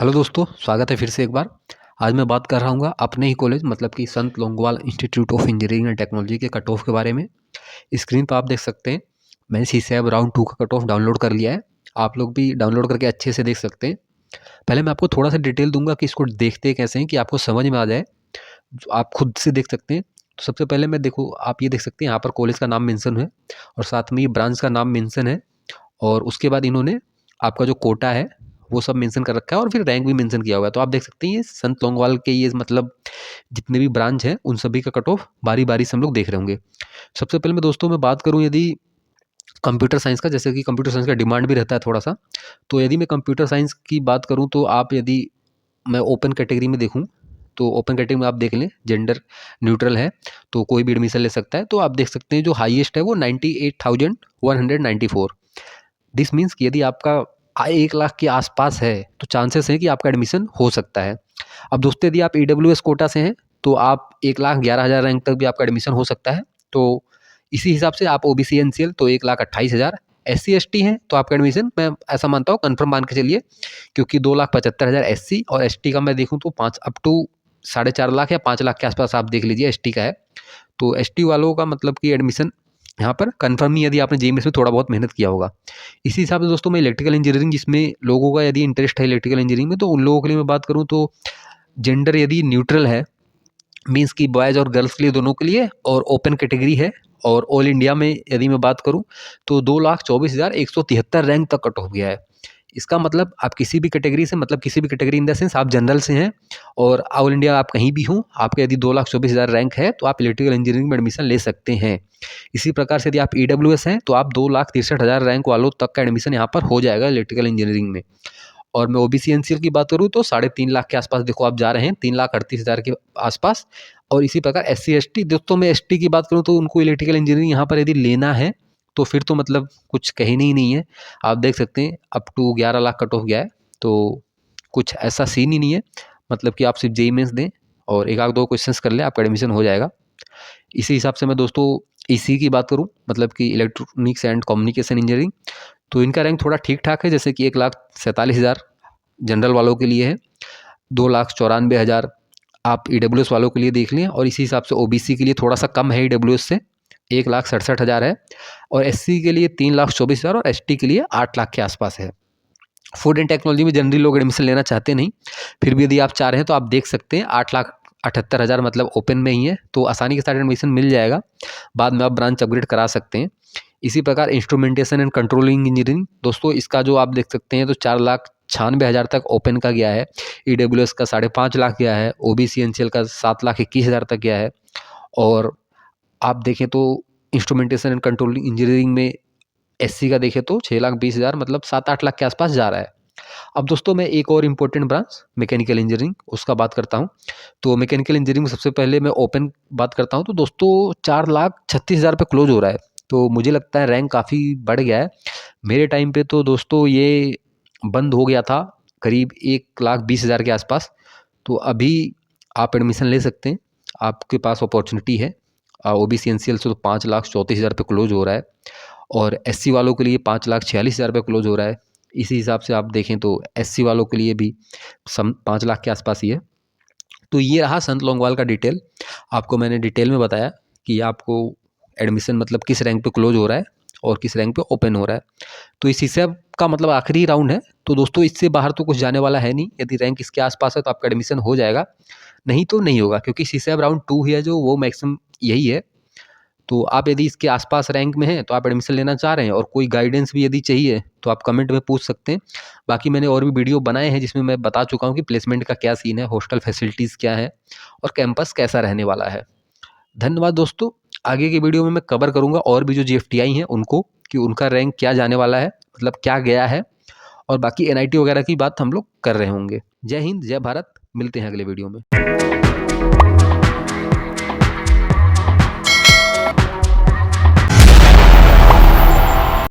Hello दोस्तों, स्वागत है फिर से एक बार। आज मैं बात कर रहा हूँ अपने ही कॉलेज मतलब कि संत Longowal institute of engineering and technology के कट ऑफ के बारे में। स्क्रीन पर आप देख सकते हैं, मैंने सीसैब राउंड 2 का कट ऑफ डाउनलोड कर लिया है। आप लोग भी डाउनलोड करके अच्छे से देख सकते हैं। पहले मैं आपको थोड़ा सा डिटेल दूंगा कि इसको देखते कैसे हैं कि आपको समझ में आ जाए, आप खुद से देख सकते हैं। तो सबसे पहले मैं देखो, आप ये देख सकते हैं यहाँ पर कॉलेज का नाम मेंशन है और साथ में ये ब्रांच का नाम मेंशन है। और उसके बाद इन्होंने आपका जो कोटा है वो सब मेंशन कर रखा है और फिर रैंक भी मेंशन किया हुआ है। तो आप देख सकते हैं ये संत लोंगवाल के ये मतलब जितने भी ब्रांच हैं उन सभी का कट ऑफ बारी बारी से हम लोग देख रहे होंगे। सबसे पहले मैं दोस्तों मैं बात करूं यदि कंप्यूटर साइंस का, जैसे कि कंप्यूटर साइंस का डिमांड भी रहता है थोड़ा सा, तो यदि मैं कंप्यूटर साइंस की बात करूं तो आप यदि मैं ओपन कैटेगरी में देखूं तो ओपन कैटेगरी में आप देख लें जेंडर न्यूट्रल है, तो कोई भी एडमिशन ले सकता है। तो आप देख सकते हैं जो हाईएस्ट है वो 98,194। दिस मीन्स कि यदि आपका आय 1 लाख के आसपास है तो चांसेस हैं कि आपका एडमिशन हो सकता है। अब दोस्तों यदि आप ईडब्ल्यूएस कोटा से हैं तो आप 1,11,000 रैंक तक भी आपका एडमिशन हो सकता है। तो इसी हिसाब से आप ओबीसी एनसीएल तो 1,28,000, SC ST हैं तो आपका एडमिशन मैं ऐसा मानता हूँ कन्फर्म मान के चलिए, क्योंकि 2,75,000 SC और ST का मैं देखूँ तो 5 अप टू 4.5 लाख या 5 लाख के आसपास आप देख लीजिए ST का है। तो ST वालों का मतलब कि एडमिशन यहाँ पर कन्फर्म ही, यदि आपने जेईएमएस में थोड़ा बहुत मेहनत किया होगा। इसी हिसाब से दोस्तों मैं इलेक्ट्रिकल इंजीनियरिंग, जिसमें लोगों का यदि इंटरेस्ट है इलेक्ट्रिकल इंजीनियरिंग में, तो उन लोगों के लिए मैं बात करूँ तो जेंडर यदि न्यूट्रल है, मीन्स कि बॉयज़ और गर्ल्स के लिए दोनों के लिए, और ओपन कैटेगरी है, और ऑल इंडिया में यदि मैं बात करूँ तो 2,24,173 रैंक तक कट ऑफ गया है। इसका मतलब आप किसी भी कैटेगरी से, मतलब किसी भी कैटेगरी इन द सेंस आप जनरल से हैं और ऑल इंडिया आप कहीं भी हों, आपका यदि 2,24,000 रैंक है तो आप इलेक्ट्रिकल इंजीनियरिंग में एडमिशन ले सकते हैं। इसी प्रकार से यदि आप ईडब्ल्यूएस हैं तो आप 2,63,000 रैंक वालों तक का एडमिशन यहाँ पर हो जाएगा इलेक्ट्रिकल इंजीनियरिंग में। और मैं ओबीसी एनसीएल की बात करूँ तो 3.5 लाख के आसपास देखो आप जा रहे हैं, 3,38,000 के आसपास। और इसी प्रकार SC ST, दोस्तों मैं ST की बात करूँ तो उनको इलेक्ट्रिकल इंजीनियरिंग यहाँ पर यदि लेना है तो फिर तो मतलब कुछ कहने ही नहीं है। आप देख सकते हैं up to 11 lakh cut off गया है, तो कुछ ऐसा सीन ही नहीं है। मतलब कि आप सिर्फ जेई मेंस दें और एक आध दो क्वेश्चंस कर लें, आपका एडमिशन हो जाएगा। इसी हिसाब से मैं दोस्तों इसी की बात करूं, मतलब कि इलेक्ट्रॉनिक्स एंड कम्युनिकेशन इंजीनियरिंग, तो इनका रैंक थोड़ा ठीक ठाक है। जैसे कि 1,47,000 जनरल वालों के लिए है, 2,94,000 आप ईडब्ल्यूएस वालों के लिए देख लें, और इसी हिसाब से ओबीसी के लिए थोड़ा सा कम है ईडब्ल्यूएस से, 1,67,000 है, और एससी के लिए 3,24,000 और एसटी के लिए 8 लाख के आसपास है। फूड एंड टेक्नोलॉजी में जनरली लोग एडमिशन लेना चाहते नहीं, फिर भी यदि आप चाह रहे हैं तो आप देख सकते हैं 8,78,000 मतलब ओपन में ही है, तो आसानी के साथ एडमिशन मिल जाएगा। बाद में आप ब्रांच अपग्रेड करा सकते हैं। इसी प्रकार इंस्ट्रूमेंटेशन एंड कंट्रोलिंग इंजीनियरिंग, दोस्तों इसका जो आप देख सकते हैं तो 4,96,000 तक ओपन का गया है, ईडब्ल्यूएस का 5.5 लाख गया है, ओबीसी एनसीएल का 7,21,000 तक गया है। और आप देखें तो इंस्ट्रूमेंटेशन एंड कंट्रोलिंग इंजीनियरिंग में एससी का देखें तो 6,20,000 मतलब 7-8 लाख के आसपास जा रहा है। अब दोस्तों मैं एक और इम्पोर्टेंट ब्रांच मैकेनिकल इंजीनियरिंग उसका बात करता हूँ। तो मैकेनिकल इंजीनियरिंग में सबसे पहले मैं ओपन बात करता हूँ तो दोस्तों 4,36,000 पे क्लोज हो रहा है। तो मुझे लगता है रैंक काफ़ी बढ़ गया है। मेरे टाइम पे तो दोस्तों ये बंद हो गया था करीब 1,20,000 के आसपास। तो अभी आप एडमिशन ले सकते हैं, आपके पास अपॉर्चुनिटी है। ओबीसी एनसीएल से तो 5,34,000 पे क्लोज हो रहा है, और एससी वालों के लिए 5,46,000 पे क्लोज हो रहा है। इसी हिसाब से आप देखें तो एससी वालों के लिए भी 5 लाख के आसपास ही है। तो ये रहा संत लोंगवाल का डिटेल। आपको मैंने डिटेल में बताया कि आपको एडमिशन मतलब किस रैंक पे क्लोज हो रहा है और किस रैंक पे ओपन हो रहा है। तो इस हिसाब का मतलब आखिरी राउंड है, तो दोस्तों इससे बाहर तो कुछ जाने वाला है नहीं। यदि रैंक इसके आसपास है तो आपका एडमिशन हो जाएगा, नहीं तो नहीं होगा, क्योंकि सीसैब राउंड 2 ही है जो वो मैक्सिमम यही है। तो आप यदि इसके आसपास रैंक में हैं तो आप एडमिशन लेना चाह रहे हैं, और कोई गाइडेंस भी यदि चाहिए तो आप कमेंट में पूछ सकते हैं। बाकी मैंने और भी वीडियो बनाए हैं जिसमें मैं बता चुका हूँ कि प्लेसमेंट का क्या सीन है, हॉस्टल फैसिलिटीज़ क्या है और कैंपस कैसा रहने वाला है। धन्यवाद दोस्तों। आगे की वीडियो में मैं कवर करूँगा और भी जो जीएफटीआई हैं उनको, कि उनका रैंक क्या जाने वाला है, मतलब क्या गया है, और बाकी एनआईटी वगैरह की बात हम लोग कर रहे होंगे। जय हिंद, जय भारत। मिलते हैं अगले वीडियो में।